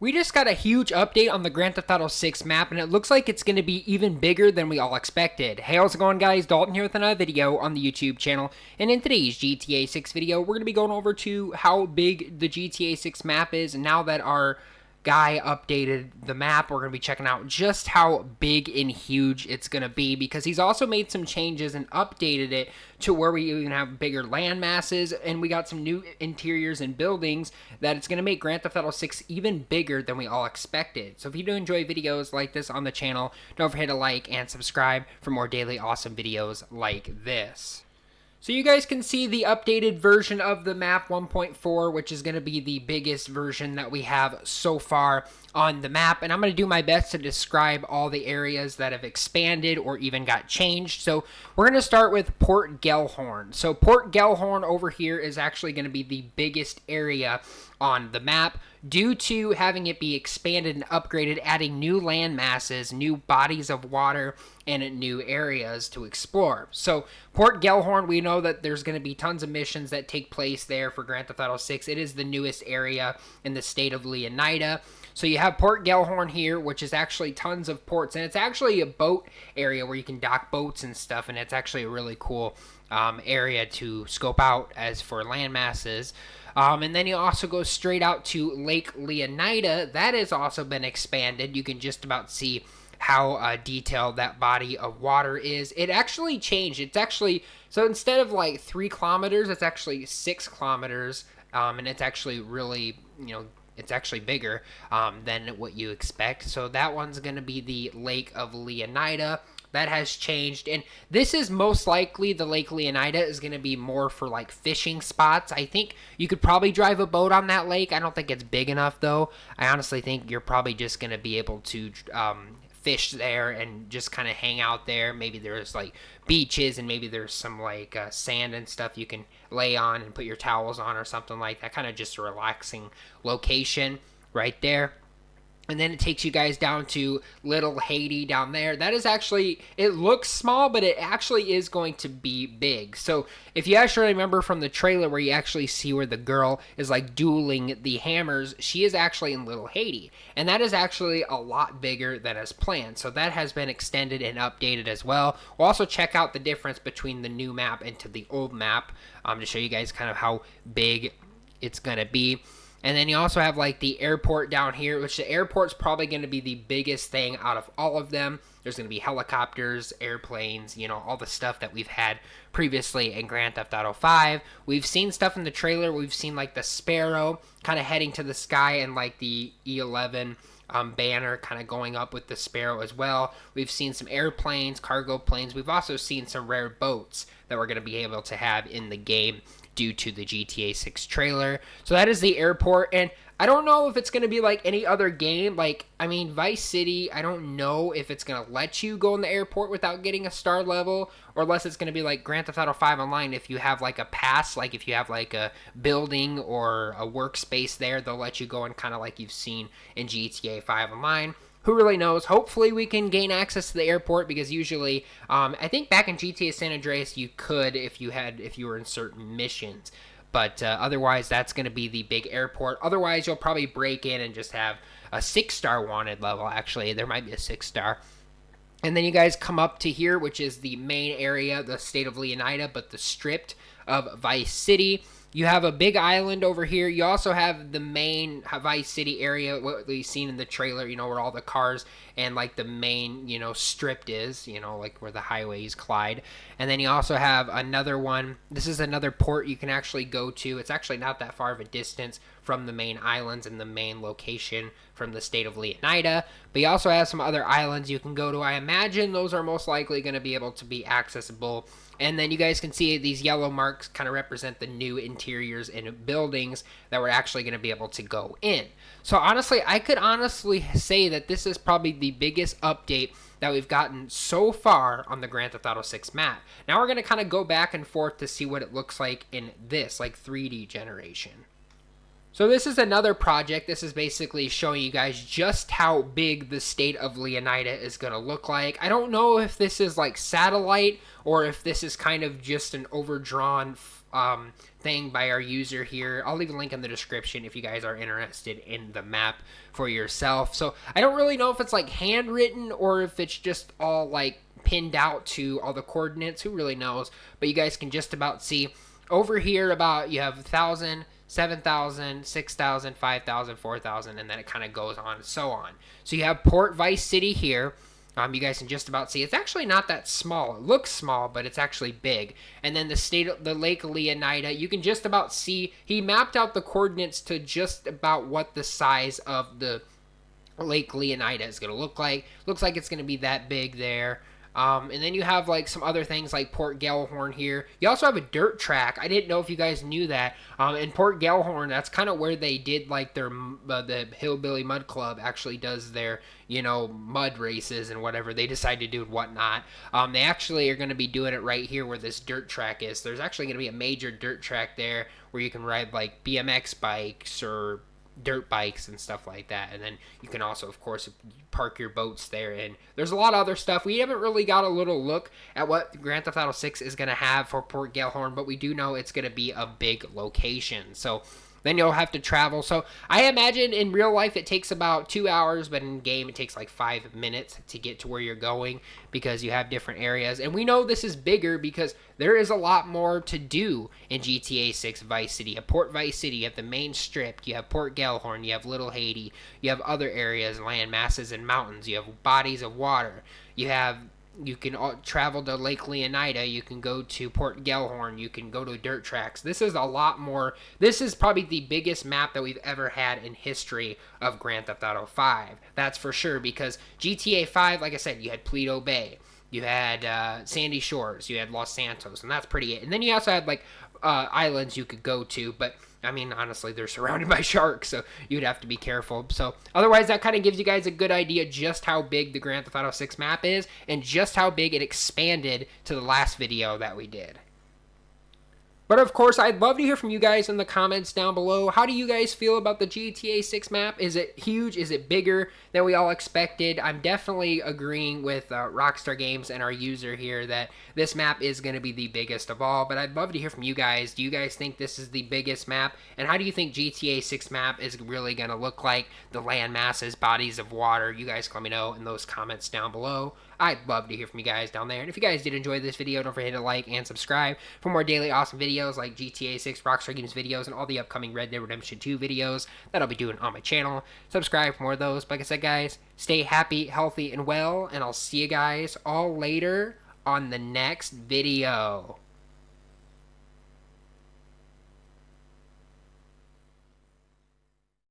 We just got a huge update on the Grand Theft Auto 6 map, and it looks like it's going to be even bigger than we all expected. Hey, how's it going, guys? Dalton here with another video on the YouTube channel, and in today's GTA 6 video, we're going to be going over to how big the GTA 6 map is, and now that our guy updated the map, we're going to be checking out just how big and huge it's going to be, because he's also made some changes and updated it to where we even have bigger land masses, and we got some new interiors and buildings that it's going to make Grand Theft Auto 6 even bigger than we all expected. So if you do enjoy videos like this on the channel, don't forget to like and subscribe for more daily awesome videos like this. So you guys can see the updated version of the map 1.4, which is going to be the biggest version that we have so far on the map. And I'm going to do my best to describe all the areas that have expanded or even got changed. So we're going to start with Port Gellhorn. So Port Gellhorn over here is actually going to be the biggest area on the map due to having it be expanded and upgraded, adding new land masses, new bodies of water, and new areas to explore. So Port Gellhorn, we know that there's going to be tons of missions that take place there for Grand Theft Auto 6. It is the newest area in the state of Leonid. So you have Port Gellhorn here, which is actually tons of ports, and it's actually a boat area where you can dock boats and stuff, and it's actually a really cool area to scope out as for land masses. And then you also go straight out to Lake Leonida. That has also been expanded. You can just about see how detailed that body of water is. It actually changed. It's actually, so instead of like 3 kilometers, it's actually 6 kilometers. And it's actually really, it's actually bigger than what you expect. So that one's going to be the Lake of Leonida. That has changed, and this is most likely the Lake Leonida is going to be more for like fishing spots. I think you could probably drive a boat on that lake. I don't think it's big enough though. I honestly think you're probably just going to be able to fish there and just kind of hang out there. Maybe there's like beaches and maybe there's some like sand and stuff you can lay on and put your towels on or something like that. Kind of just a relaxing location right there. And then it takes you guys down to Little Haiti down there. That is actually, it looks small, but it actually is going to be big. So if you actually remember from the trailer where you actually see where the girl is like dueling the hammers, she is actually in Little Haiti. And that is actually a lot bigger than as planned. So that has been extended and updated as well. We'll also check out the difference between the new map and to the old map to show you guys kind of how big it's going to be. And then you also have like the airport down here, which the airport's probably going to be the biggest thing out of all of them. There's going to be helicopters, airplanes, all the stuff that we've had previously in Grand Theft Auto 5. We've seen stuff in the trailer. We've seen like the Sparrow kind of heading to the sky and like the E11 banner kind of going up with the Sparrow as well. We've seen some airplanes, cargo planes. We've also seen some rare boats that we're going to be able to have in the game due to the GTA 6 trailer. So that is the airport, and I don't know if it's going to be like any other game. Like, I mean, Vice City, I don't know if it's going to let you go in the airport without getting a star level, or unless it's going to be like Grand Theft Auto 5 Online. If you have like a pass, like if you have like a building or a workspace there, they'll let you go in kind of like you've seen in GTA 5 Online. Who really knows? Hopefully we can gain access to the airport, because usually, I think back in GTA San Andreas you could if you were in certain missions. But otherwise, that's going to be the big airport. Otherwise, you'll probably break in and just have a 6-star wanted level. Actually, there might be a 6-star. And then you guys come up to here, which is the main area, the state of Leonida, but the stripped of Vice City. You have a big island over here. You also have the main Vice City area, what we've seen in the trailer, where all the cars and like the main, stripped is, like where the highways collide. And then you also have another one. This is another port you can actually go to. It's actually not that far of a distance from the main islands and the main location from the state of Leonida. But you also have some other islands you can go to. I imagine those are most likely going to be able to be accessible. And then you guys can see these yellow marks kind of represent the new interiors and buildings that we're actually going to be able to go in. So honestly, I could honestly say that this is probably the biggest update that we've gotten so far on the Grand Theft Auto 6 map. Now we're going to kind of go back and forth to see what it looks like in this, like 3D generation. So this is another project. This is basically showing you guys just how big the state of Leonida is going to look like. I don't know if this is like satellite or if this is kind of just an overdrawn thing by our user here. I'll leave a link in the description if you guys are interested in the map for yourself. So I don't really know if it's like handwritten or if it's just all like pinned out to all the coordinates. Who really knows? But you guys can just about see over here about you have 1,000, 7,000, 6,000, 5,000, 4,000, and then it kind of goes on and so on. So you have Port Vice City here. You guys can just about see it's actually not that small. It looks small, but it's actually big. And then the Lake Leonida, you can just about see he mapped out the coordinates to just about what the size of the Lake Leonida is going to look like. Looks like it's going to be that big there. And then you have like some other things like Port Gellhorn here. You also have a dirt track. I didn't know if you guys knew that. In Port Gellhorn, that's kind of where they did like their the Hillbilly Mud Club actually does their mud races and whatever they decide to do and whatnot. They actually are going to be doing it right here where this dirt track is. There's actually going to be a major dirt track there where you can ride like BMX bikes or dirt bikes and stuff like that, and then you can also of course park your boats there, and there's a lot of other stuff. We haven't really got a little look at what Grand Theft Auto 6 is going to have for Port Gellhorn, but we do know it's going to be a big location, so then you'll have to travel. So I imagine in real life it takes about 2 hours, but in game it takes like 5 minutes to get to where you're going because you have different areas. And we know this is bigger because there is a lot more to do in GTA 6 Vice City. At Port Vice City, you have the main strip, you have Port Gellhorn, you have Little Haiti, you have other areas, land masses and mountains, you have bodies of water, you can travel to Lake Leonida, you can go to Port Gellhorn, you can go to dirt tracks. This is a lot more. This is probably the biggest map that we've ever had in history of Grand Theft Auto 5. That's for sure, because GTA 5, like I said, you had Paleto Bay, you had Sandy Shores, you had Los Santos, and that's pretty it. And then you also had like islands you could go to, but I mean, honestly, they're surrounded by sharks, so you'd have to be careful. So, otherwise, that kind of gives you guys a good idea just how big the Grand Theft Auto 6 map is, and just how big it expanded to the last video that we did. But of course, I'd love to hear from you guys in the comments down below. How do you guys feel about the GTA 6 map? Is it huge? Is it bigger than we all expected? I'm definitely agreeing with Rockstar Games and our user here that this map is going to be the biggest of all. But I'd love to hear from you guys. Do you guys think this is the biggest map? And how do you think GTA 6 map is really going to look like? The land masses, bodies of water. You guys let me know in those comments down below. I'd love to hear from you guys down there. And if you guys did enjoy this video, don't forget to like and subscribe for more daily awesome videos like GTA 6, Rockstar Games videos, and all the upcoming Red Dead Redemption 2 videos that I'll be doing on my channel. Subscribe for more of those. But like I said, guys, stay happy, healthy, and well, and I'll see you guys all later on the next video.